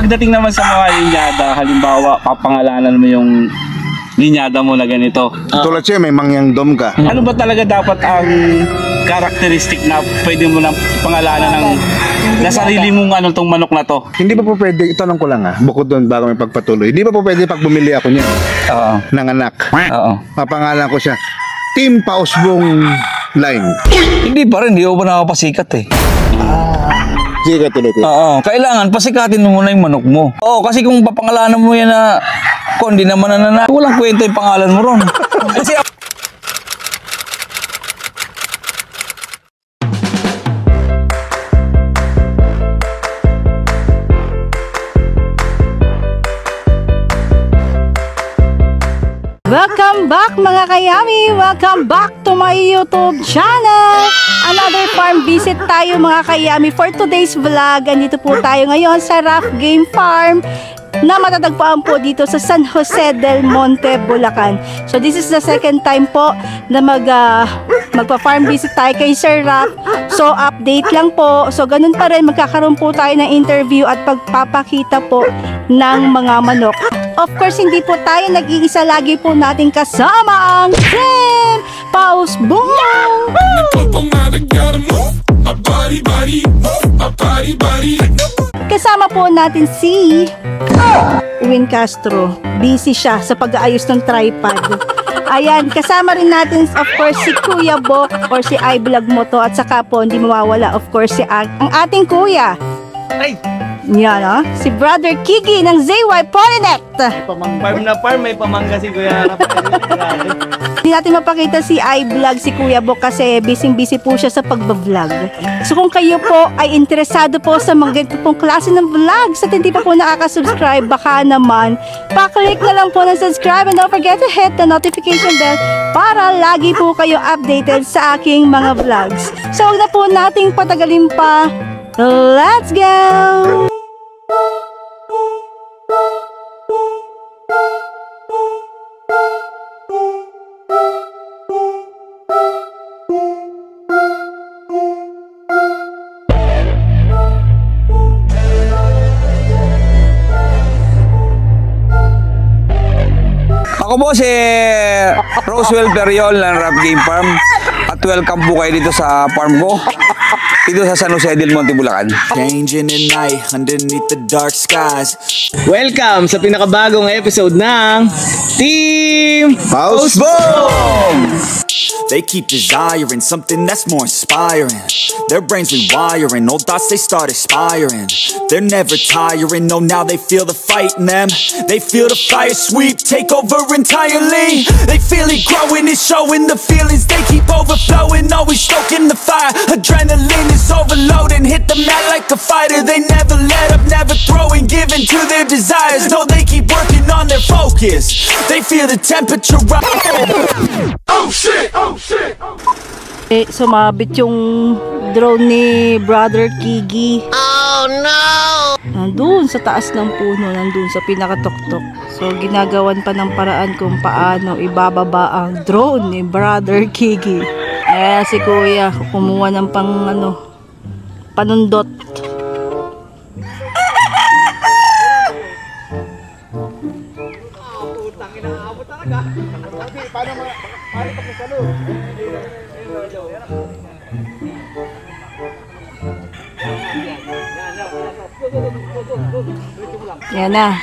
Pagdating naman sa mga linyada, halimbawa, papangalanan mo yung linyada mo na ganito. Tulad siya, may mangyang dom ka. Ano ba talaga dapat ang characteristic na pwede mo na pangalanan ng nasarili mong ano tong manok na to? Hindi pa po pwede, itanong ko lang bukod doon bago may pagpatuloy, hindi pa po pwede pag bumili ako niya ng anak. Papangalan ko siya, Team Pausbong Line. Hindi pa rin, hindi ako pa nakapasikat eh. Sikat tuloy ko. Kailangan pasikatin mo muna yung manok mo. Kasi kung papangalanan mo yan na kung hindi naman walang kwenta yung pangalan mo ron. Kasi welcome back mga kayami! Welcome back to my YouTube channel! Another farm visit tayo mga kayami for today's vlog. Andito po tayo ngayon sa Rough Game Farm na matatagpuan po dito sa San Jose del Monte, Bulacan. So this is the second time po na magpa-farm visit tayo kay Sir Rough. So update lang po. So ganun pa rin, magkakaroon po tayo ng interview at pagpapakita po ng mga manok. Of course, hindi po tayo nag-iisa, lagi po natin kasama ang Team Pausbong! Kasama po natin si Win Castro. Busy siya sa pag-aayos ng tripod. Ayan, kasama rin natin of course si Kuya Bok or si iVlog mo to, at saka po hindi mawawala of course si ang ating kuya. Ay! Yan si Brother Kiki ng ZY Polinet. Farm na farm, may pamangga si Kuya Rafael. Hindi natin mapakita si iVlog, si Kuya Bok kasi busy po siya sa pagbablog. So kung kayo po ay interesado po sa mga ganito pong klase ng vlogs at hindi pa po nakaka-subscribe, baka naman pa-click na lang po ng subscribe and don't forget to hit the notification bell para lagi po kayo updated sa aking mga vlogs. So huwag na po nating patagalin pa. Let's go! ako po si Roswell Periol ng Rough Game Farm at welcome po kayo dito sa farm ko. Dito sa San Jose del Monte, Bulacan. Changing the night underneath the dark skies. Welcome sa pinakabagong episode ng Team Pausbong! They keep desiring something that's more inspiring. Their brains rewiring, old thoughts they start expiring. They're never tiring, no now they feel the fight in them. They feel the fire sweep, take over entirely. They feel it growing, it's showing the feelings. They keep overflowing, always stoking the fire. Adrenaline is overloading, hit the mat like a fighter. They never let up, never throwing, giving to their desires. No, they keep working on their focus. They feel the temperature rise. Oh shit, oh shit, oh shit. Sumabit yung drone ni Brother Kigi. Oh no! Nandun sa taas ng puno, nandun sa pinakatuktok. So ginagawan pa ng paraan kung paano ibababa ang drone ni Brother Kigi. Si Kuya kumuha ng panundot. Yan na.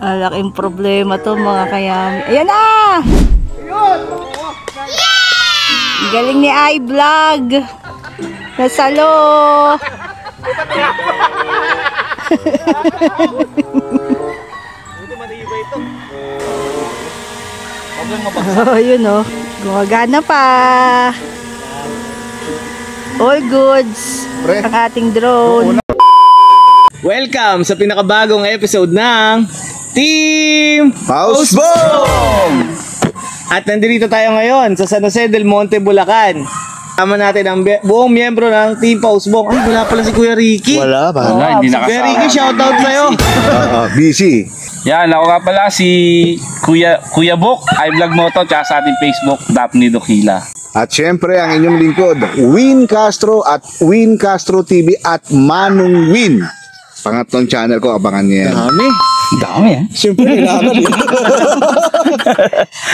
Laking problema to mga kayami. Ayan na! Galing ni iVlog. Nasalo. Yun gumagana pa. All goods ang ating drone. Welcome sa pinakabagong episode ng Team Pausbong! At nandito tayo ngayon sa San Jose del Monte, Bulacan. Kasama natin ang buong miyembro ng Team Pausbong. Ay, wala pala si Kuya Ricky. Wala ba? Hindi Kuya Ricky, shoutout sa'yo. Busy. Yan, ako nga pala si Kuya Book, iVlog Moto, tsaka sa ating Facebook, Daphne Dokila. At syempre, ang inyong lingkod, Win Castro at Win Castro TV at Manong Win. Pangatlong channel ko, abangan niyo yan. Dami Siyempre, kailangan yun.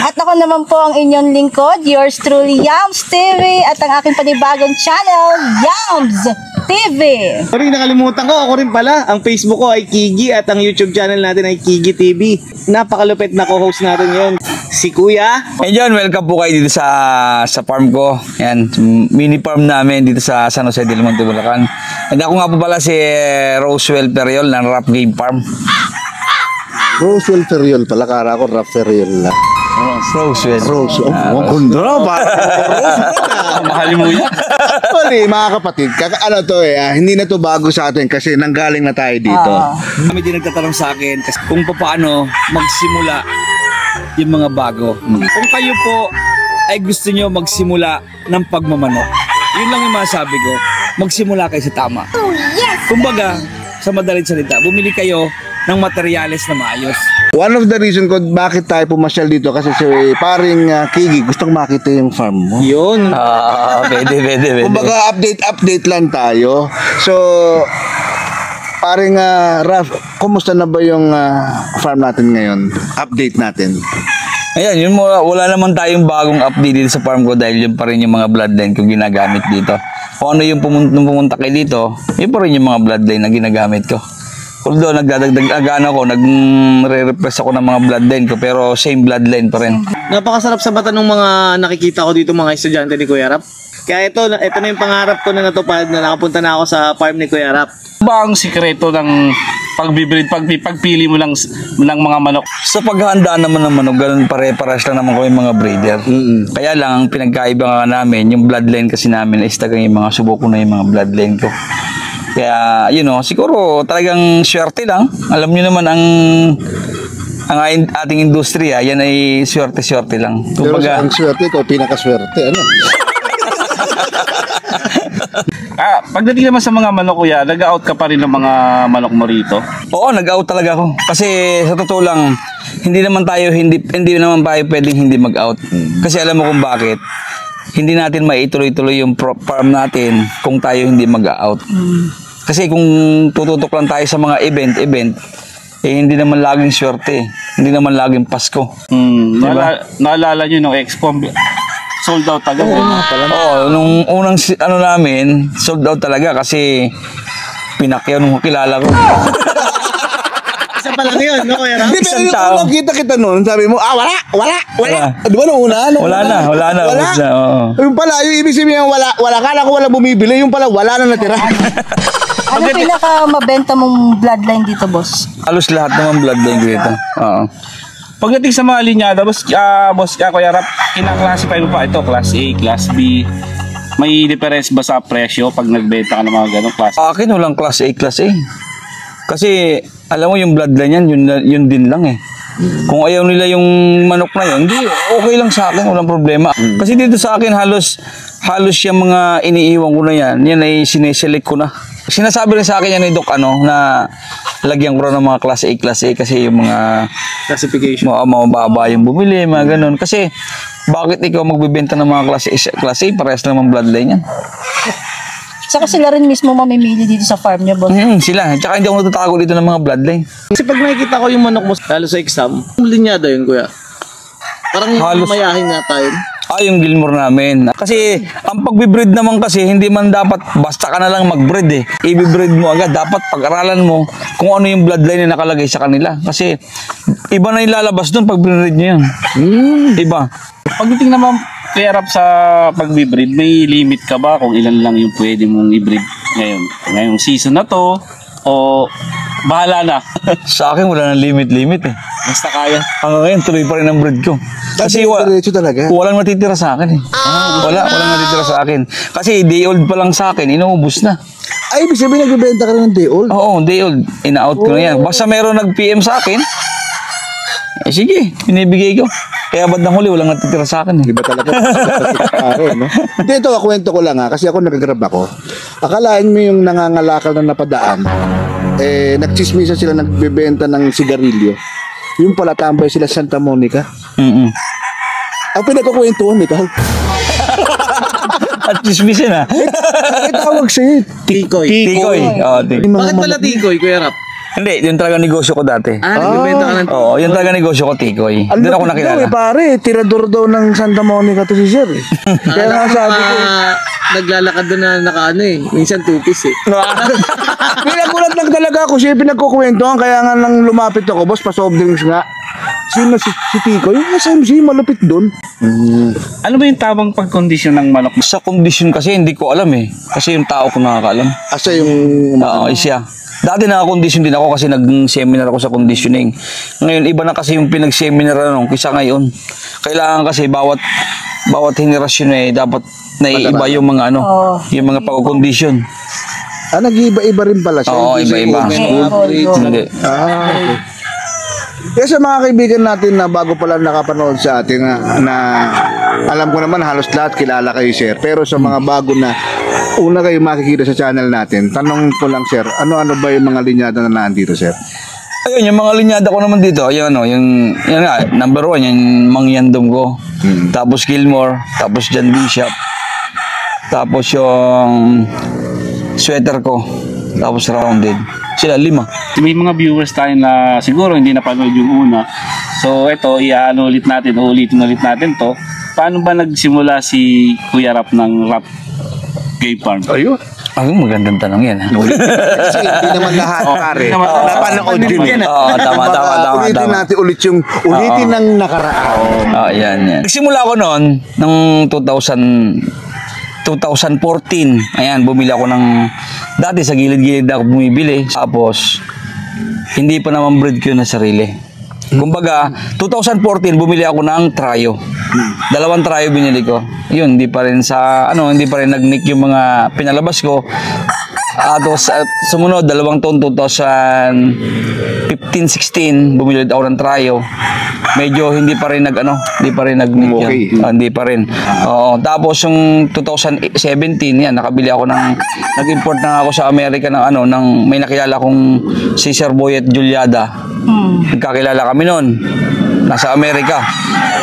At ako naman po ang inyong lingkod, yours truly, Yams TV, at ang aking panibagong channel, Yams TV. Sorry, nakalimutan ko. Ako rin pala. Ang Facebook ko ay Kigi at ang YouTube channel natin ay Kigi TV. Napakalupit na co-host natin yun. Si Kuya. And yun, welcome po kayo dito sa farm ko. Yan, mini farm namin dito sa San Jose del Monte, Bulacan. And ako nga po pala si Roswell Periol ng Rap Game Farm. Roswell Ferriol pala, kara ko Rap Ferriol lang. Roswell. Roswell. Oh, kundo na ba? Mahal mo yan. Actually, mga kapatid, ano to hindi na to bago sa atin kasi nanggaling na tayo dito. Kami din nagtatanong sa akin kasi kung paano magsimula yung mga bago. Kung kayo po ay gusto nyo magsimula ng pagmamanok, yun lang yung masabi ko, magsimula kayo sa tama. Kumbaga, sa madaling salita, bumili kayo ng materyales na maayos. One of the reason ko bakit tayo pumasyal dito kasi si paring Kigi gustong makita yung farm mo. Yun. Pwede. Kumbaga update lang tayo. So, paring Raf, kumusta na ba yung farm natin ngayon? Update natin. Ayan, yun wala naman tayong bagong update dito sa farm ko dahil yun pa rin yung mga bloodline kong ginagamit dito. Kung ano yung pumunta kayo dito, yun pa rin yung mga bloodline na ginagamit ko. Although nagre-repress ako ng mga bloodline ko pero same bloodline pa rin. Napakasarap sa mata ng mga nakikita ko dito mga estudyante ni Kuya Rap. Kaya ito na yung pangarap ko na natupad na nakapunta na ako sa farm ni Kuya Rap. Ba ang sikreto ng pagbibreed, pagpili mo ng mga manok? Sa paghahanda naman ng manok, ganun pare-paras lang naman kami mga breeder. Kaya lang, ang pinagkaiba nga namin, yung bloodline kasi namin is tagang yung mga subuko na yung mga bloodline ko. Kaya, siguro talagang swerte lang. Alam niyo naman ang ating industriya, yan ay swerte-swerte lang. Pero sa ang swerte ko, pinakaswerte. Ano? Pagdating naman sa mga manok, Kuya, nag-out ka pa rin ng mga manok mo rito? Oo, nag-out talaga ako. Kasi sa totoo lang, hindi naman tayo pwedeng hindi mag-out. Kasi alam mo kung bakit. Hindi natin maituloy-tuloy yung farm natin kung tayo hindi mag-out. Kasi kung tututok lang tayo sa mga event, hindi naman laging swerte. Hindi naman laging Pasko. Diba? Naalala nyo nung expo, sold out agad. Oo, nung unang namin, sold out talaga kasi pinakyaw nung kilala ko. Isa pa lang yun, no Kuya Rap? Hindi, pero yung nakita kita noon, sabi mo, wala. Di ba nung una? Wala na. Yung pala, yung ibig sabihin wala ka wala bumibili, yung pala wala na natira. Ano pinaka-mabenta mong bloodline dito, boss? Halos lahat naman bloodline ko ito. Oo. Pagdating sa mga linyada, boss Kuya Rap, kinaklasify mo pa ito, class A, class B. May difference ba sa presyo pag nagbenta ka ng mga ganong class? Akin walang class A. Kasi alam mo yung bloodline yan, yun din lang eh. Kung ayaw nila yung manok na yun, hindi, okay lang sa akin, walang problema. Kasi dito sa akin halos yung mga iniiwan ko na yan ay sineselect ko na. Sinasabi rin sa akin yan ni Doc na lagyan ko rin ng mga class A kasi yung mga Classification. mababa yung bumili, mga ganun. Kasi bakit ikaw magbibenta ng mga class A parehas naman bloodline yan? Saka sila rin mismo mamimili dito sa farm niyo, boss. Sila. Tsaka hindi ako natatago dito ng mga bloodline. Kasi pag nakikita ko yung manok mo, lalo sa exam, yung linyada yun, Kuya. Parang mayahin nga tayo. Yung Gilmore namin. Kasi ang pagbibreed naman kasi hindi man dapat basta ka na lang magbreed eh. I-breed mo agad. Dapat pag-aralan mo kung ano yung bloodline na nakalagay sa kanila. Kasi iba na yung lalabas doon pag breed nyo yan. Iba. Pagdating naman, Kuya Rap, sa pagbibreed, may limit ka ba kung ilan lang yung pwede mong i-breed ngayong season na to? O bahala na? Sa akin wala nang limit eh. Basta kaya. Hanggang ngayon tuloy pa rin ang breed ko. Kasi diretso talaga. walang natitira sa akin eh. Walang natitira sa akin. Kasi day old pa lang sa akin, inuubos na. Ay, ibig sabihin nagbibenta ka rin ng day old? Oo, day old. Ina-out ko na yan. Basta meron nag-PM sa akin, sige, binibigay ko. Kaya ba't nang huli, walang natitira sa akin eh. Di ba talaga? No? Hindi, ito, kwento ko lang kasi ako nag-grab ako. Akalain mo yung nangangalakal na napadaan, nagchismisa sila nagbebenta ng sigarilyo. Yung pala tambay sila sa Santa Monica. Ang pinagkukwentuhan ikaw. At chismisin ha. Ay, tawag sa'yo. Tikoy. Tikoy. Oo, Tikoy. Bakit pala Tikoy, Kuya Rap? Hindi, yun talaga negosyo ko dati. Nagbibenta ka ng Oo, yun talaga negosyo ko, Tikoy. Doon ako nakilala. Pare, tirador daw ng Santa Monica to si Sir. Kaya nga sabi ko. Naglalakad doon na nakaano minsan 2-piece Pinagulat lang talaga ako siya pinagkukwentuhan. Kaya nga nang lumapit ako, boss, pa-soft drinks nga. Sino si Tiko? Yung SMG, malupit doon. Ano ba yung tamang pagkondisyon ng manok? Sa kondisyon kasi, hindi ko alam eh. Kasi yung tao ko nakakaalam. Asa yung... Oo, siya. Dati nakakondisyon din ako kasi nag-seminar ako sa conditioning. Ngayon, iba na kasi yung pinag-seminar kaysa ngayon. Kailangan kasi bawat henerasyon dapat naiiba yung mga yung mga pagkondisyon. Nag-iiba-iba rin pala siya. Oo, iba-iba. Hindi. Okay. Kaya sa mga kaibigan natin na bago pala nakapanood sa atin na alam ko naman halos lahat kilala kayo, Sir. Pero sa mga bago na una kayo makikita sa channel natin, tanong ko lang, Sir, ano-ano ba yung mga linyada na nandito, Sir? Ayun, yung mga linyada ko naman dito, yung nga, number 1, yung Mangyandom ko. Tapos Gilmore, tapos John Bishop. Tapos yung sweater ko, tapos rounded. Sila 5. May mga viewers tayo na siguro hindi napanood yung una. So ito, ulitin ulit natin to. Paano ba nagsimula si Kuya Rap ng Rap Game Farm? Ayun. Ay, magandang tanong yan. Kasi hindi naman lahat, pare. Napanood din yan. Oo, tama. Ulitin natin ulitin ng nakaraan. Oo, yan. Nagsimula ako noon, ng 2014. Ayan, bumili ako ng... Dati sa gilid-gilid ako bumibili. Tapos, hindi pa naman breed ko yun na sarili. Kumbaga, 2014 bumili ako ng Trayo. 2 Trayo binili ko. Yun, hindi pa rin nag-nick yung mga pinalabas ko. Tapos, sumunod, 2 taon, 2015-16, bumili ako ng Trayo. Medyo hindi pa rin nag-nick yun. Okay. Hindi pa rin. Oo. Tapos yung 2017, yan, nag-import na ako sa Amerika ng may nakilala kong si Sir Boyet Juliada. Nagkakilala kami noon. Nasa Amerika.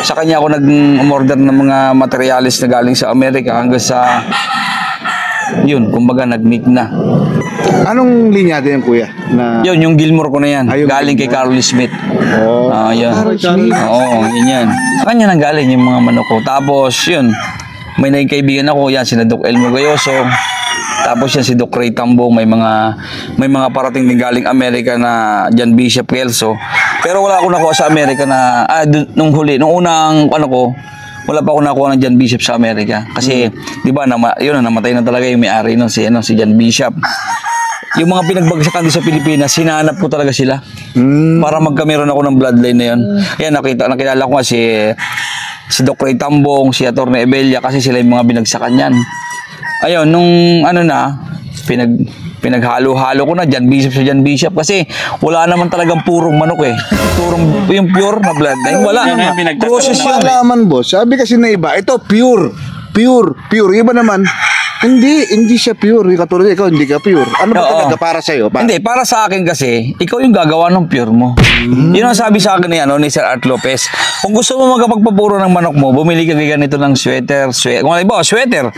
Sa kanya ako nag-order ng mga materialis na galing sa Amerika hanggang sa yun, kumbaga nag-nick na. Anong linyada yan, Kuya? Yun, yung Gilmore ko na yan. Galing kay Carl Smith. Yun. Oo, yun yan. Sa kanya nang galing yung mga manok ko. Tapos, yun, may naging kaibigan ako, yan, si Doc Elmo Gayoso. Tapos yan, si Doc Ray Tambong, may mga parating din galing Amerika na John Bishop Kelso. Pero wala akong nakuha sa Amerika na, nung unang, wala pa ako nakuha ng John Bishop sa Amerika. Kasi, di ba, namatay na talaga yung may-ari nun, si John Bishop. Yung mga pinagbagsakan sa Pilipinas, hinahanap ko talaga sila. Para magkameron ako ng bloodline na yun. Ayan, nakilala ko nga si Doc Ray Tambong, si Atty. Ebelia, kasi sila yung mga binagsakan yan. Ayun, nung pinaghalo-halo ko na John Bishop sa John Bishop kasi wala naman talagang purong manok eh. Yung pure na bloodline, wala. Process yun. Malaman, boss. Sabi kasi na iba, ito pure. Iba naman, hindi siya pure. Katulad ikaw, hindi ka pure. Ano ba talaga para sa'yo? Hindi, para sa akin kasi, ikaw yung gagawa ng pure mo. Yun ang sabi sa akin ni Sir Art Lopez. Kung gusto mo magkapagpapuro ng manok mo, bumili ka ganito ng sweater. Kung halimbawa, sweater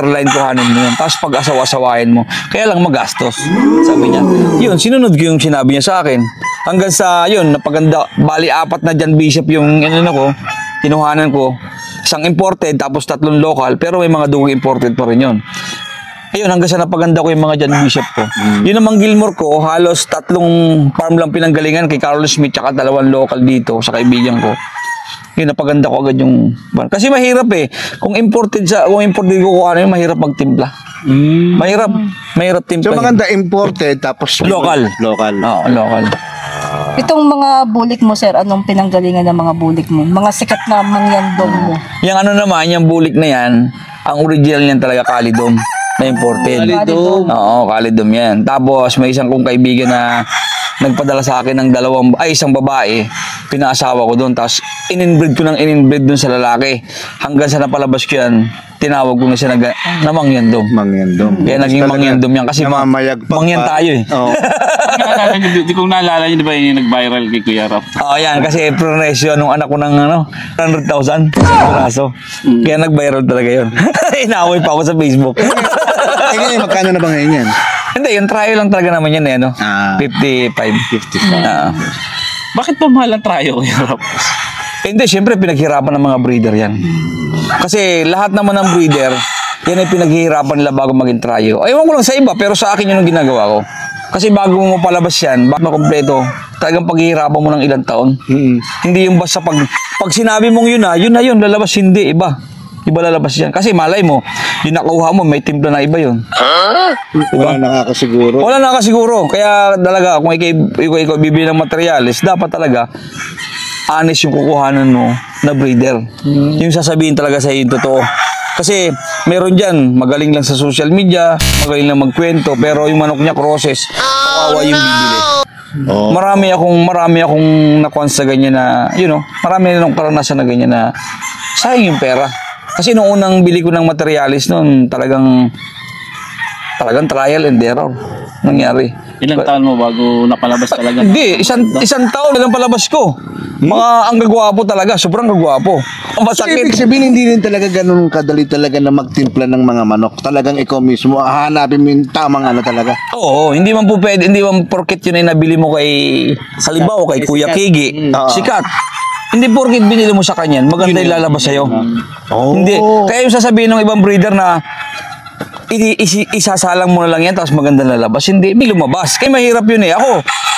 line kuhanin mo yun. Tapos pag-asawa-asawain mo. Kaya lang magastos. Sabi niya. Yun, sinunod ko yung sinabi niya sa akin. Hanggang sa, yun, napaganda. Bali, 4 na John Bishop yung kinuhanan ko. Isang imported, tapos 3 local, pero may mga dugong imported pa rin yun. Ayun, hanggang sa napaganda ko yung mga John Bishop ko. Yun namang Gilmore ko, halos 3 farm lang pinanggalingan kay Carl Smith, tsaka 2 local dito sa kaibigan ko. Yun, napaganda ko agad yung... Kasi mahirap eh. Kung imported ko kuha yun, mahirap magtimpla. Mahirap timpla. So maganda imported, tapos local. Oo, local. Itong mga bulik mo, sir, anong pinanggalingan ng mga bulik mo? Mga sikat na Mangyandom mo? Yung naman, yung bulik na yan, ang original niyan talaga Calidom na imported. Calidom. Oo, Calidom yan. Tapos may isang kong kaibigan na nagpadala sa akin ng isang babae, pinaasawa ko doon, tapos in-inbreed ko ng in-inbreed doon sa lalaki. Hanggang sa napalabas ko yan, tinawag ko na siya na mangyandom. Mangyandom. Kaya naging mangyandom yan kasi namamayagpag mangyan pa. tayo eh. Oo. Di kong naalala nyo, di ba yung nag-viral kay Kuya Rap? Oo, yan. Kasi pronesyo nung anak ko ng 100,000 sa braso. Kaya nag-viral talaga yun. Inaway pa ako sa Facebook. Ngayon, magkano na ba ngayon yan? Hindi, yung trial lang talaga naman yan eh, no? 55. 55. Bakit pa mahal ang trayo, Kuya Rap? Hindi, syempre pinaghirapan ng mga breeder yan. Kasi lahat naman ng breeder, yan ay pinaghihirapan nila bago maging tryo. Ewan ko lang sa iba, pero sa akin yun ang ginagawa ko. Kasi bago mo palabas yan, bago makompleto, talagang paghihirapan mo ng ilang taon. Hindi yung basta pag sinabi mong yun na yun, lalabas hindi, iba. Iba lalabas yan. Kasi malay mo, yung nakuha mo, may timpla na iba yun. Wala nakakasiguro. Wala nakasiguro. Kaya talaga, kung ikaw bibili ng materials, dapat talaga, honest yung kukuhanan mo na breeder. Yung sasabihin talaga sa yung totoo. Kasi meron dyan, magaling lang sa social media, magaling lang magkwento, pero yung manok niya crosses, kawawa yung bibili. Oh. Marami akong nakuha sa ganyan na, marami akong karanasan na ganyan na sayang yung pera. Kasi noong unang bili ko ng materialis noon, talagang trial and error nangyari. Ilang taon mo bago napalabas talaga? Hindi, isang taon lang palabas ko. Ang gagwapo talaga, sobrang gagwapo. Ang So, masakit. ibig sabihin, hindi rin talaga ganun kadali talaga na magtimpla ng mga manok. Talagang ikaw mismo, hahanapin mo yung tamang talaga. Oo, hindi man porket yun ay nabili mo kay Halimbawa kay Kuya Kigi, sikat. Hindi porket binili mo sa kanya, maganda yung lalabas sa'yo. Hindi. Kaya yung sasabihin ng ibang breeder na isasalang mo na lang yan tapos maganda lalabas. Hindi lumabas. Kaya mahirap yun eh.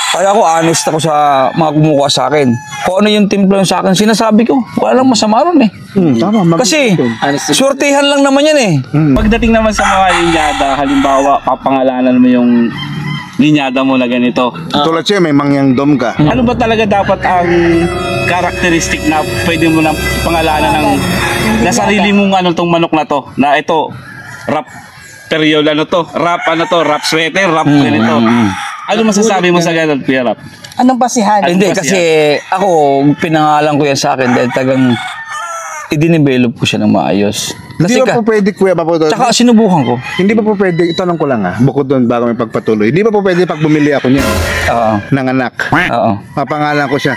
Kaya ako honest ako sa mga kumukuha sa akin. Kung ano yung timpla sa akin, sinasabi ko. Wala lang masama ron eh. Tama. Kasi, surtihan lang naman yan eh. Pagdating naman sa mga linyada, halimbawa, papangalanan mo yung linyada mo na ganito. Tulad siya, may mangyangdom ka. Ano ba talaga dapat ang characteristic na pwede mo na pangalanan ng na sarili mong tong manok na to? Na ito, rap period rap sweater, rap ganito. Ano masasabi mo sa ganun, Kuya Rap? Anong basihan? Hindi, kasi ako, pinangalan ko yan sa akin dahil tagang i-develop ko siya ng maayos. Hindi Kasi ba po pwede, Kuya Papo? Tsaka sinubukan ko. Hindi ba po pwede, itanong ko lang bukod doon bago may pagpatuloy, hindi ba po pwede pag bumili ako niyan Oo. ng anak, Oo. mapangalan ko siya,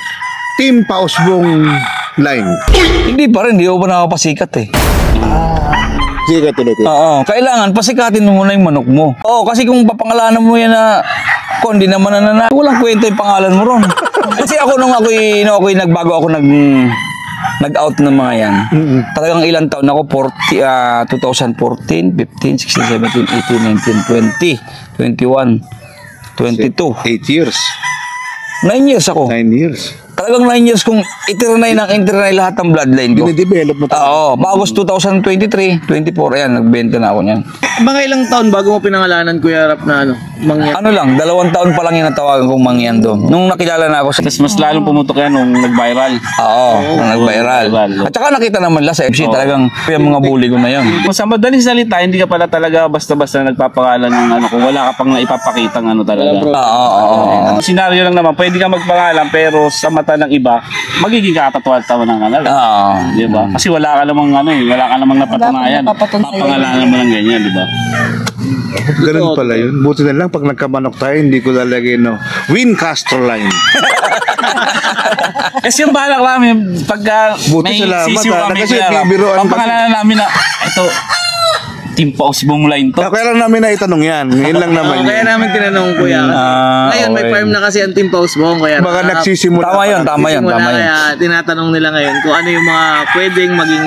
Team Pausbong Line. Hindi pa rin, hindi ko pa nakapasikat eh. Sige, tuloy ko. Oo, kailangan pasikatin mo muna yung manok mo. Oo, kasi kung papangalanan mo yan na hindi naman walang kwenta yung pangalan mo ron. Kasi ako nung ako'y nagbago ako nag-out ng mga yan. Talagang ilang taon ako, 2014, 15, 16, 17, 18, 19, 20, 21, 22. 8 years. 9 years ako. 9 years. Talagang 9 years kung itiranay lahat ng bloodline ko. Dinidevelop mo talaga. Oo, August 2023, 24, ayan, nagbenta na ako niyan. Mga ilang taon bago mo pinangalanan, Kuya Rap, na mangyan? Ano lang, 2 taon pa lang yung natawagan kong mangyando. Nung nakilala na ako sa... Tapos mas lalong pumutok yan nung nag-viral. Oo, nung nag-viral. At saka nakita naman lang sa FC, talagang yung mga bully ko na yun. Kung sa madaling salita, hindi ka pala talaga basta-basta nagpapangalan ng kung wala ka pang naipapakitang talaga. Oo. Senaryo lang naman, pwede ka magpangalan pero sa mata ng iba, magiging kakatatawa ng Oo. Di ba? Kasi wala ka namang wala ka namang napatunayan. Papangalanan mo ng ganyan, di ba? Ganun pala yun. Buti na lang pag nagkamanok tayo, hindi ko lalagay Win Castro Line. Kasi yung balak namin, pagka Buti may salamat, sisiw kami, kasi Kuya Rap, bibiroan kasi. papangalanan namin na, ito, Team Pausbong Line to. Kaya lang namin na itanong yan. Ngayon lang naman Kaya yun. namin tinanong, Kuya. Ngayon, may okay. farm na kasi ang Team Pausbong, Kuya Rap. Baka nagsisimula. Tama yun, tama yun. Kaya tinatanong nila ngayon kung ano yung mga pwedeng maging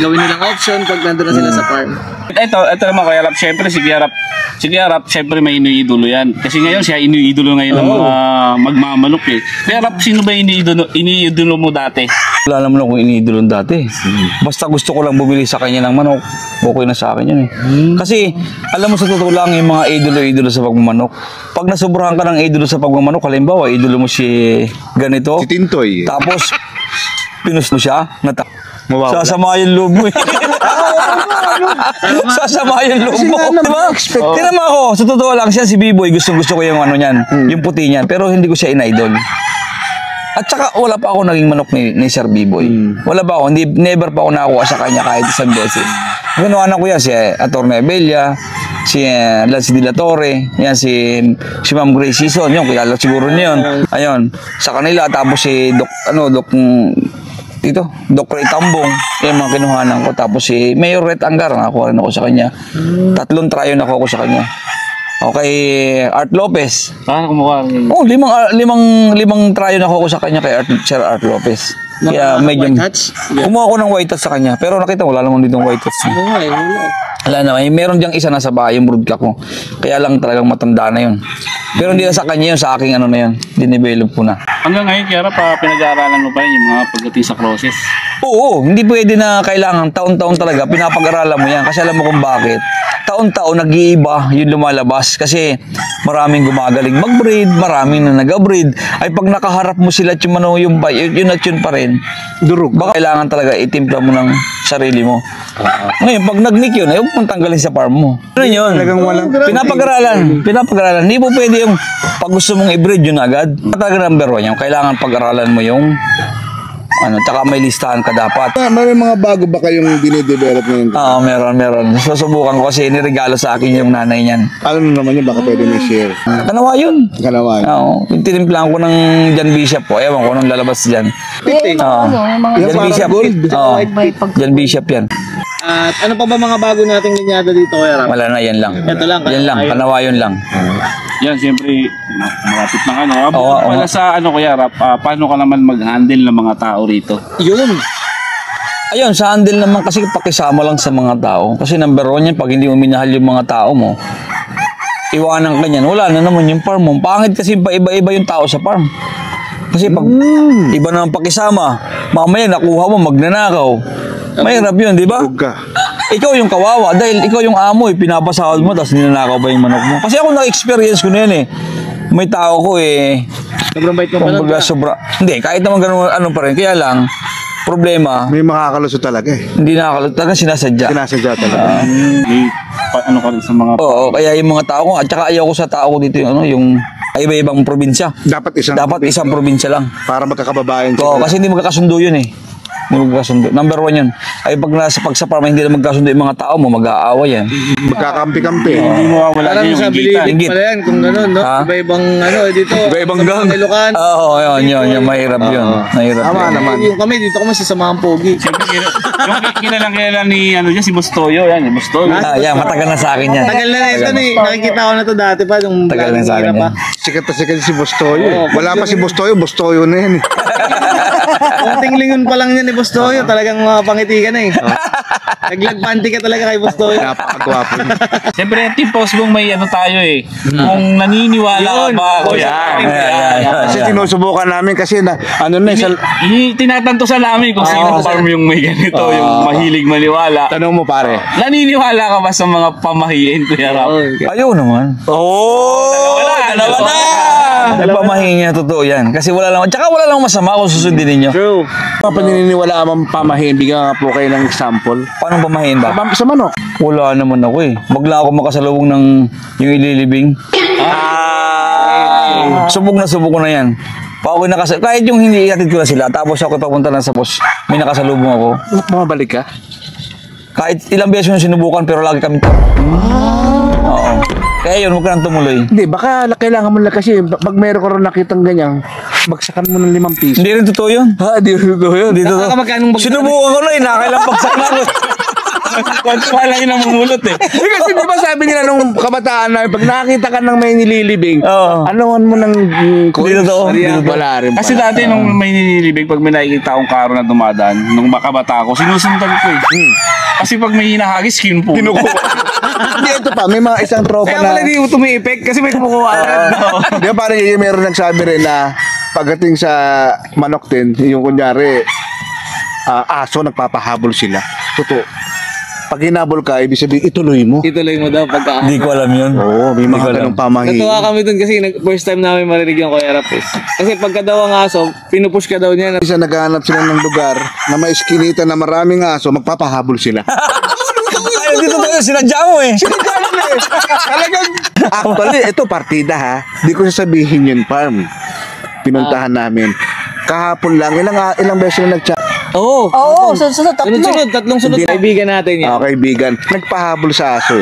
gawin nilang option pag nandun na sila sa farm. Ito naman Kuya Rap, syempre si Kuya Rap, syempre may iniidolo yan. Kasi ngayon siya iniidolo ngayon ng mga magmamanok eh. Kuya Rap, sino ba iniidolo mo dati? Wala naman akong iniidolon dati. Basta gusto ko lang bumili sa kanya ng manok, okay na sa akin yun eh. Kasi, alam mo sa totoo lang yung mga idolo sa pagmamanok. Pag nasubrahan ka ng idolo sa pagmamanok, halimbawa, idolo mo si ganito. Si Tintoy. Tapos, pinus mo siya, Mawawala. Sasama yung loob mo eh. Sasama yung loob mo. Kasi nga Diba? na-expect. Tingnan mo ako, sa totoo lang siya, si B-Boy, gusto ko yung ano niyan, yung puti niyan, pero hindi ko siya in-idol. At saka wala pa ako naging manok ni Sir B-Boy. Wala pa ako, never pa ako nakakuha sa kanya kahit isang beses. Ginawanan ko yan, si Atty. Belia, si Lance De La Torre, yan si Ma'am Grace Season, yun, kilala siguro niyo yun. Ayun, sa kanila, tapos si Doc Ray Tambong, yung mga kinuhanan ko. Tapos si Mayor Ret Angar, nakakuha rin ako sa kanya. 3 tryon ako sa kanya. Okay, Art Lopez. Saan kumuha? Oh, limang tryon ako sa kanya kay Sir Art Lopez. Kaya medyo kumuha ko ng white touch sa kanya. Pero nakita wala naman ditong white touch. Wala na, meron diyang isa nasa bahay yung broodcock ko. Kaya lang talagang matanda na yun. Pero hindi na sa kanya yun, sa aking ano na yun. Dinevelop ko na. Hanggang ngayon, kaya pa pinag-aaralan mo pa rin yung mga pagdating sa crosses. Oo, hindi pwede na kailangan taon-taon talaga pinapag-aralan mo yan kasi alam mo kung bakit. Taon-taon nag-iiba yung lumalabas kasi maraming gumagaling mag-breed, maraming na nag-breed. Ay pag nakaharap mo sila yung at yun pa rin. Durog. Baka kailangan talaga itimpla mo ng sarili mo. Ngayon, pag nag-nick yun, ay huwag mong tanggalin sa farm mo. Ano yun? Talagang walang Pinapag-aralan. Hindi po pwede yung pag gusto mong i-breed yun agad. Talaga number 1 yung kailangan pag-aralan mo yung tsaka may listahan ka dapat. May mga bago ba kayong dinidevelop ngayon? Oo, meron. Susubukan ko kasi niregalo sa akin yung nanay niyan. Ano naman yun? Baka pwede may share. Kanawa yun. Kalawan. Oo, tinimplahan ko ng John Bishop po. Ewan ko nung lalabas dyan. Oo. Yung John parang Bishop. gold. Oo. John Bishop yan. At ano pa ba mga bago nating linyada dito, Kuya Rap? Wala na, yan lang. Ito lang, Yan lang, kanawa yun lang. Yan, siyempre, malapit na ano. Oo, Pala sa Kuya Rap, paano ka naman mag-handle ng mga tao rito? Yun. Ayun, sa handle naman kasi pakisama lang sa mga tao. Kasi number 1 yan, pag hindi mo minahal yung mga tao mo, iwanan ka niyan. Wala na naman yung farm mo. Pangit kasi iba-iba yung tao sa farm. Kasi pag iba naman pakisama, mamaya nakuha mo, magnanakaw. Mahirap yun, di ba? Ikaw yung kawawa dahil ikaw yung amo, pinapasahod mo tapos ninanakaw ba yung manok mo? Kasi ako na-experience ko na yan eh. May tao ko Sobrang bait mo pa nun. sobra. Hindi, kahit naman ganun pa rin. Kaya lang, problema, May makakalusot talaga eh. hindi nakakalut. Talagang sinasadya. Sinasadya talaga. May ano ka rin sa mga... Oo, kaya yung mga tao ko, at saka ayaw ko sa tao ko dito yung iba-ibang probinsya. Dapat Isang probinsya lang. para magkakababayan Oo, kasi hindi magkakasundo yun eh. Hindi magkakasundo. Number 1 yun. Ay pag sa farm, hindi na magkasundo yung mga tao mo, mag-aawa yan. Magkakampi-kampi. Hindi mo mawala Parang din sa yung bilibid Inggit. pala yan, kung gano'n, no? Ha? Iba-ibang dito. Iba-ibang sa gang. mga Ilocan. Oo, yun. Mahirap yun. Mahirap Tama yun. naman. Yung kami, dito kami sa Samaang Pogi. Siyempre, yung kilalang ni si Bustoyo, yan, yung Bustoyo. Yan, matagal na sa akin yan. Tagal na ito ni. Nakikita ko na to dati pa. Nung Tagal na sa akin pa. Sikat na sikat si Bustoyo. Oo, Wala pa si Bustoyo na yan eh. Konting lingon pa lang niya ni Bustoyo. Talagang mapangiti ka na eh. Naglagpanti ka talaga kay Bustoyo. Napakagwapo. Siyempre, Team Postbong may tayo eh. Kung naniniwala ka ba, Kasi tinusubukan namin kasi tinatantosan namin kung sino farm yung may ganito, yung mahilig maniwala. Tanong mo pare. Naniniwala ka ba sa mga pamahiin, Kuya Rap? Ayaw naman. Dalawa na! Nagpamahinga, totoo yan. Kasi wala lang masama kung susundin ninyo. True. Paniniwala ang pamahin, bigyan nga po kayo ng example. Paano pamahin ba? Sa manok. Wala naman ako eh. Wag lang ako makasalubong ng yung ililibing. Subok ko na yan. Kahit yung hindi iatid ko na sila, tapos ako papunta na sa boss, may nakasalubong ako. Bumabalik ka? Kahit ilang beses yung sinubukan, pero lagi kami Oo. Kaya yun, huwag ka nang tumuloy. Hindi, baka kailangan mo lang kasi pag meron ka rin nakitang ganyan, bagsakan mo ng 5 piso. Hindi rin totoo yun. Ha, di totoo yun. Hindi totoo. Sinubukan ko na eh, nakakailang bagsak na ako. Kwanto pa lang yung namumulot eh. Kasi di ba sabi nila nung kabataan na pag nakita ka ng may nililibing, Oo. anuhan mo ng Hindi totoo. Wala rin pala. Kasi dati nung may nililibig, pag may nakikita akong karo na dumadaan, nung makabata ako, sinusundan ko eh. Kasi pag may hinahagis, kinukuha. Hindi, ito pa, may mga isang tropa Kaya na... pala di tumi-effect kasi may kumukuha. Di ba parang meron nagsabi rin na pagdating sa manok din, yung kunyari, aso nagpapahabol sila. Totoo. Pag hinabol ka, ibig sabihin, ituloy mo. Ituloy mo daw pagka... Hindi ko alam yun. Oo, may Hindi ko mga alam. ganong pamahiin. Natuwa kami dun kasi first time namin marinig yung Kuya Rap eh. Kasi pagka daw ang aso, pinupush ka daw niya. Isa naghahanap sila ng lugar na may iskinita na maraming aso, magpapahabol sila. Ay, dito tayo, sinadya mo eh. Talagang, actually, ito partida ha. Di ko sasabihin yun, farm. Pinuntahan namin. Kahapon lang, ilang beses na nag-chat. Oo. Oo, sunod-sunod, tatlo. Sunod-sunod, tatlong sunod. Kaibigan natin yan. Kaibigan, nagpahabol sa aso.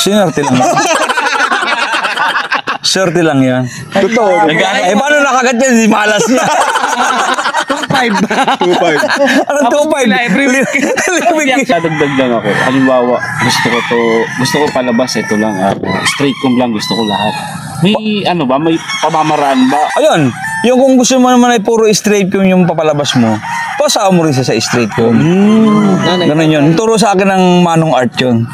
Sinerte lang yan. Swerte lang yan. Totoo. Eh, paano nakagat yan? Di malas niya. 2.5. Anong 2.5? every week. Sadagdag lang ako. Halimbawa, gusto ko palabas, ito lang. Straight comb lang, gusto ko lahat. May ano ba, may pamamaraan ba? Ayun, yung kung gusto mo naman ay puro straight comb yung papalabas mo, pasawa mo rin siya sa straight comb. Ganun yun. Turo sa akin ng Manong Art yun.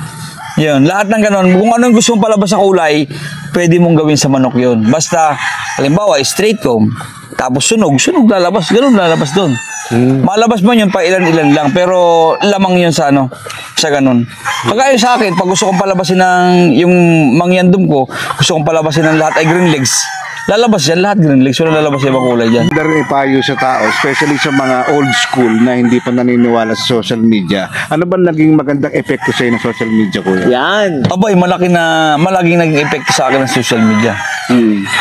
Yun, lahat ng ganun. Kung anong gusto mong palabas sa kulay, pwede mong gawin sa manok yun. Basta, halimbawa, straight comb, tapos sunog lalabas, ganun lalabas doon. Malabas mo yun pa ilan-ilan lang, pero lamang yun sa ano, sa ganun. Kagaya sa akin, pag gusto kong palabasin ng yung mangyandom ko, gusto kong palabasin ng lahat ay green legs. Lalabas yan, lahat green legs, wala lalabas yung ibang kulay dyan. Ganda rin ipayo sa tao, especially sa mga old school na hindi pa naniniwala sa social media. Ano ba naging magandang epekto sa'yo ng social media, kuya? Yan. Abay, malaging naging epekto sa akin ng social media.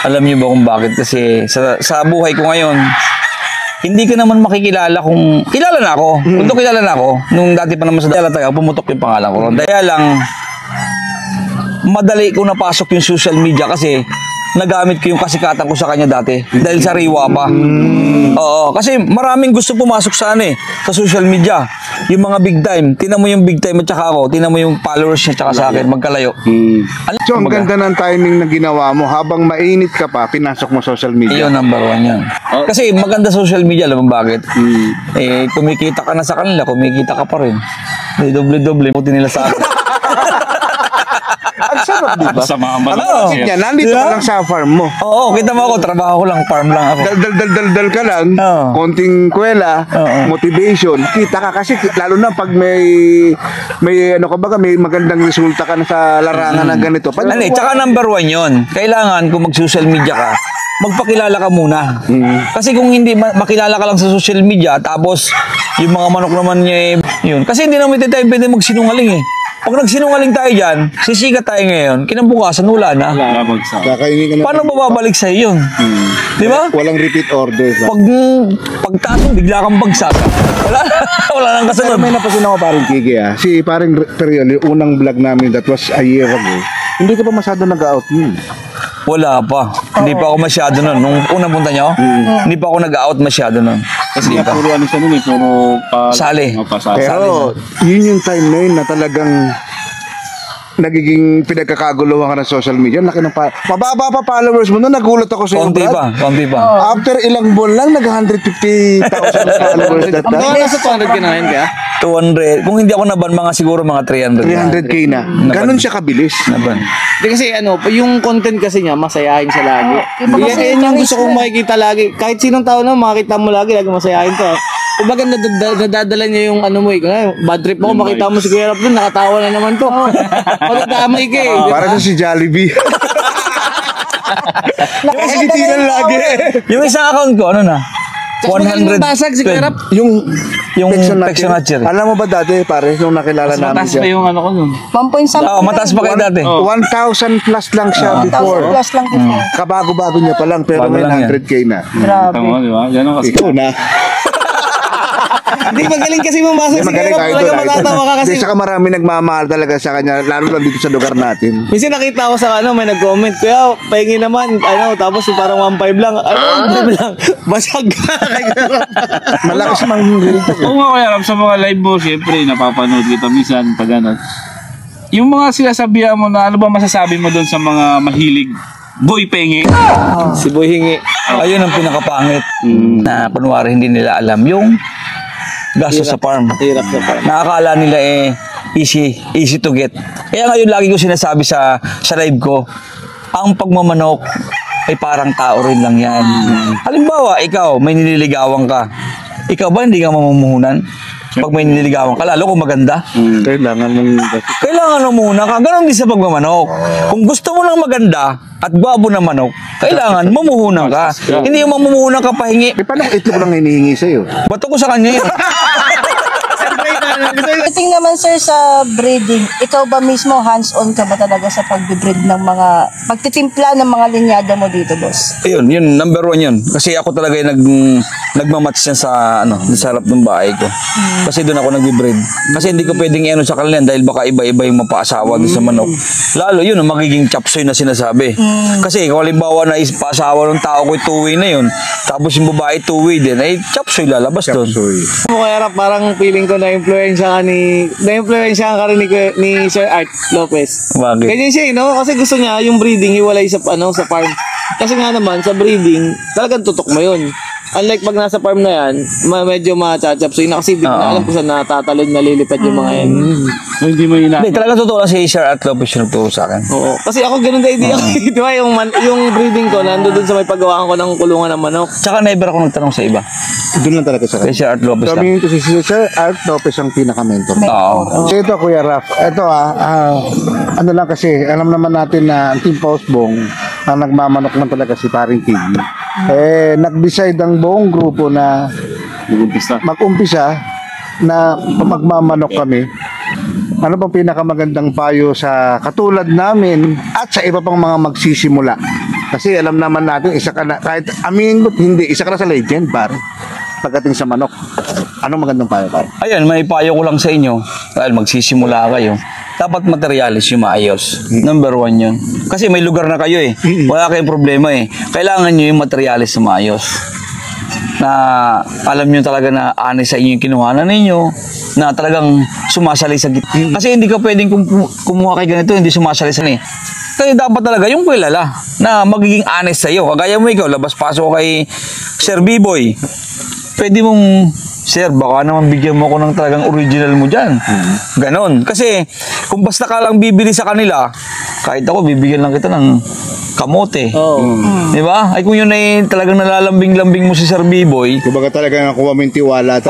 Alam niyo ba kung bakit? Kasi sa buhay ko ngayon, hindi ka naman makikilala kung... Kilala na ako. Kung kilala na ako, nung dati pa naman sa Dalataya, pumutok yung pangalan ko. Kaya lang, madali ko napasok yung social media kasi nagamit ko yung kasikatan ko sa kanya dati dahil sa riwa pa. Oo, kasi maraming gusto pumasok sa sa social media. Yung mga big time, tinan mo yung big time at saka ako, tinan mo yung followers niya tsaka sa akin, magkalayo. So, ang ganda ng timing na ginawa mo, habang mainit ka pa, pinasok mo social media. Iyon, number one yan. Kasi maganda social media, alam mo bakit? Eh, kumikita ka na sa kanila, kumikita ka pa rin. Doble-doble, puti nila sa akin. Ang sarap, di ba? Sa mga Ang manok. sarap niya, nandito ka lang sa farm mo. Oo, kita mo ako, trabaho ko lang, farm lang ako. Dal ka lang, Oo. konting kwela, Oo. motivation, kita ka kasi lalo na pag may ano ka baga, may magandang resulta ka na sa larangan na ganito. Ano eh, tsaka number one yun. Kailangan kung mag-social media ka, magpakilala ka muna. Kasi kung hindi makilala ka lang sa social media, tapos yung mga manok naman niya yun. Kasi hindi naman tayo pwede magsinungaling eh. Pag nagsinungaling tayo dyan, sisikat tayo ngayon, kinabukasan wala na. Kakainin ka na. Paano babalik sa'yo yun? Di ba? Walang repeat order. Pagtaas mo, bigla kang bagsak. Wala nang Pero kasunod. may napasin ako paring Kiki Si paring Periol, yung unang vlog namin that was a year ago, hindi ka pa masyado nag-out yun. Wala pa. Hindi pa ako masyado nun. Nung unang punta nyo, hindi pa ako nag-out masyado nun. Kasi nga puro ano siya nun eh, puro Sali. pasali. Pero yun yung time na yun na talagang nagiging pinagkakaguluhan ka ng social media. Laki ng mababa pa followers mo. Noon nagulat ako sa iyo, Konti Brad. pa, konti pa. After ilang buwan lang, nag-150,000 followers that Ang time. nasa 200 ka na ngayon kaya? 200. Kung hindi ako naban, mga siguro mga 300. 300k na. Ganon siya kabilis. Naban. Hindi kasi yung content kasi niya, masayahin siya lagi. iba kasi Yan yung yung gusto kong makikita lagi. Kahit sinong tao na makikita mo lagi masayahin to. Kumbaga nadadala niya yung ano mo eh. Bad trip mo, makita mo si Kuya Rap doon, nakatawa na naman to. Magdamay ka eh. Para sa si Jollibee. Kasi titinan lagi. Yung isang account ko, ano na? Tapos magaling magbasag si Kuya Rap. Yung Pexonatcher. Alam mo ba dati, pare, nung nakilala namin Mataas pa siya? yung ano ko nun. 1.7. Oo, mataas pa kayo dati. 1,000 plus lang siya 1,000 before. plus lang before. Kabago-bago niya pa lang, pero Bago may lang yan. 100k na. Grabe. Tama, di ba? Yan ang kasi. Ikaw na. Hindi magaling kasi mamasa si Kuya Magaling Rap. Talaga matatawa ka kasi. Hindi, saka marami nagmamahal talaga sa kanya, lalo lang dito sa lugar natin. Minsan nakita ko sa may nag-comment, Kuya, pahingi naman, tapos yung parang 1.5 lang. 1.5 lang. Basag ka. Malakas mang Oo nga kaya Ram, sa mga live mo, syempre, napapanood kita minsan pag ano. Yung mga sinasabihan mo na ano ba masasabi mo doon sa mga mahilig boy penge? Si Boy Hingi. Ayun ang pinakapangit na kunwari hindi nila alam yung gasto sa farm. Hirap na pa. Nakakala nila easy to get. Kaya ngayon lagi ko sinasabi sa live ko, ang pagmamanok ay parang tao rin lang yan. Halimbawa, ikaw, may nililigawan ka. Ikaw ba hindi ka mamumuhunan? Pag may nililigawan ka, lalo kung maganda. Kailangan mong... Kailangan mo muna ka. Ganon din sa pagmamanok. Kung gusto mo lang maganda at gwabo na manok, kailangan mamuhunan ka. Hindi yung mamumuhunan ka pahingi. Paano kung itlog lang hinihingi sa'yo? Bato ko sa kanya yun. Pagdating naman sir sa breeding, ikaw ba mismo hands-on ka ba talaga sa pagbe-breed ng mga, pagtitimpla ng mga linyada mo dito, boss? Ayun, yun, number 1 yun. Kasi ako talaga yung nagmamatch yan sa, sa harap ng bahay ko. Kasi doon ako nagbe-breed. Kasi hindi ko pwedeng i-ano sa kanila dahil baka iba-iba yung mapaasawa doon sa manok. Lalo yun, ang magiging chapsoy na sinasabi. Kasi kung halimbawa na paasawa ng tao ko yung two-way na yun, tapos yung babae two-way din, ay chapsoy lalabas doon. Kaya parang feeling ko na-influensya ka rin ni Sir Art Lopez. Bakit? Ganyan siya, no? Kasi gusto niya yung breeding hiwalay sa sa farm. Kasi nga naman sa breeding, talagang tutok mo yun. Unlike pag nasa farm na yan, medyo ma-chachapsoy na kasi di na alam ko saan natatalon, nalilipad yung mga yan. Hindi mo ina. Hindi, talaga totoo lang si Sir Art Lopez yung nagturo sa akin. Oo. Kasi ako ganun na idea. Di ba yung breeding ko, nando dun sa may paggawaan ko ng kulungan ng manok. Tsaka never ako nagtanong sa iba. Doon lang talaga sa Kay Sir Art Lopez lang. Sabihin ko si Sir Art Lopez ang pinaka-mentor. Oo. So ito, Kuya Raf, ito ano lang kasi, alam naman natin na ang Team Pausbong, ang nagmamanok man talaga si Paring King. Nag-decide ang buong grupo na mag-umpisa na magmamanok kami. Ano bang pinakamagandang payo sa katulad namin at sa iba pang mga magsisimula? Kasi alam naman natin, isa ka na, kahit aminin mo, hindi, isa ka na sa legend, pare. Pagdating sa manok, anong magandang payo, pare? Ayan, may payo ko lang sa inyo. Dahil magsisimula kayo. Dapat materialis yung maayos. Number 1 yun. Kasi may lugar na kayo eh. Wala kayong problema eh. Kailangan nyo yung materialis na maayos. Na alam nyo talaga na honest sa inyo yung kinuhanan ninyo. Na talagang sumasali sa gitna. Kasi hindi ka pwedeng kumuha kay ganito, hindi sumasali sa Kaya dapat talaga yung kilala na magiging honest sa'yo. Kagaya mo ikaw, labas-pasok kay Sir B-Boy. Pwede mong, Sir, baka naman bigyan mo ako ng talagang original mo dyan. Ganon. Kasi, kung basta ka lang bibili sa kanila, kahit ako, bibigyan lang kita ng kamote. Di ba? Ay kung yun ay talagang nalalambing-lambing mo si Sir B-Boy. Kumbaga talaga nakuha mo yung tiwala.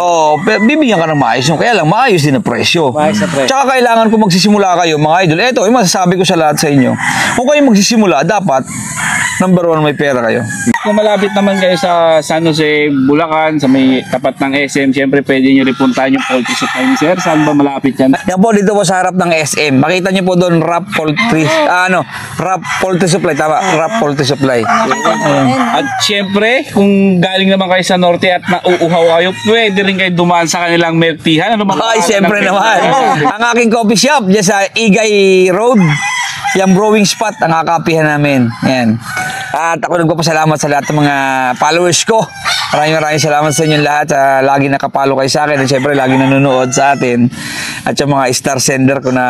Bibigyan ka ng maayos yun. Kaya lang, maayos din na presyo. Tsaka kailangan kung magsisimula kayo, mga idol. Ito, yung masasabi ko sa lahat sa inyo. Kung kayo magsisimula, dapat, number 1, may pera kayo. Kung malapit naman kayo sa San Jose, Bulacan, sa may tapat ng SM, syempre pwede nyo rin puntahan yung poultry supply ni Sir. Saan ba malapit yan? Yan po, dito po sa harap ng SM. Makita nyo po doon, Rap Poultry, Rap Poultry Supply. Tama, Rap Poultry Supply. At syempre, kung galing naman kayo sa norte at nauuhaw kayo, pwede rin kayo dumaan sa kanilang milk teahan. Ano ba? Ay, syempre naman. Ang aking coffee shop, dyan sa Igay Road. Yung brewing spot, ang kakapihan namin. Yan. At ako nagpapasalamat sa lahat ng mga followers ko. Maraming salamat sa inyong lahat. Lagi nakapalo kayo sa akin. At syempre, lagi nanonood sa atin. At yung mga star sender ko na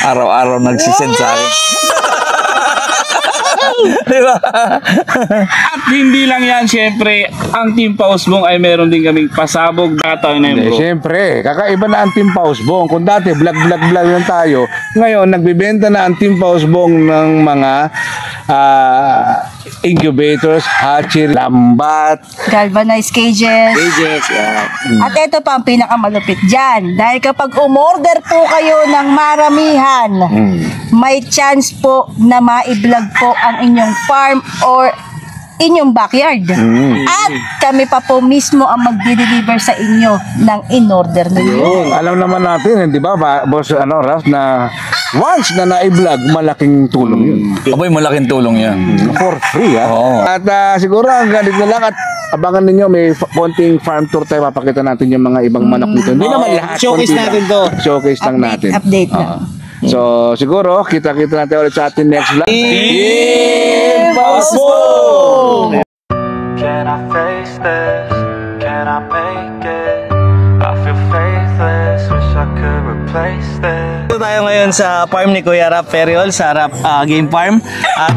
araw-araw nagsisend sa akin. Diba? At hindi lang yan, syempre, ang Team Pausbong ay meron din kaming pasabog data na yun, bro. Siyempre, kakaiba na ang Team Pausbong. Kung dati vlog lang tayo, ngayon nagbibenta na ang Team Pausbong ng mga incubators, hatchery, lambat, Galvanized cages. At ito pa ang pinakamalupit dyan. Dahil kapag umorder po kayo ng maramihan, may chance po na ma-vlog po ang inyong farm or inyong backyard. At kami pa po mismo ang magdi-deliver sa inyo ng in-order ninyo. Alam naman natin, di ba, boss Raf, na once na na-vlog, malaking tulong yun. Aboy, malaking tulong yan. For free, ha? Oo. At siguro hanggang dito na lang at abangan ninyo, may konting farm tour tayo, papakita natin yung mga ibang manok dito. Hindi naman lahat. Showcase konti natin lang. to. Showcase lang natin. Update na. So, siguro, kita-kita natin ulit sa ating next vlog. Team Pausbong! Can I face this? Can I make it? I feel faithless, wish I could replace this. Dito tayo ngayon sa farm ni Kuya Rap Feriol, sa Rap Game Farm. At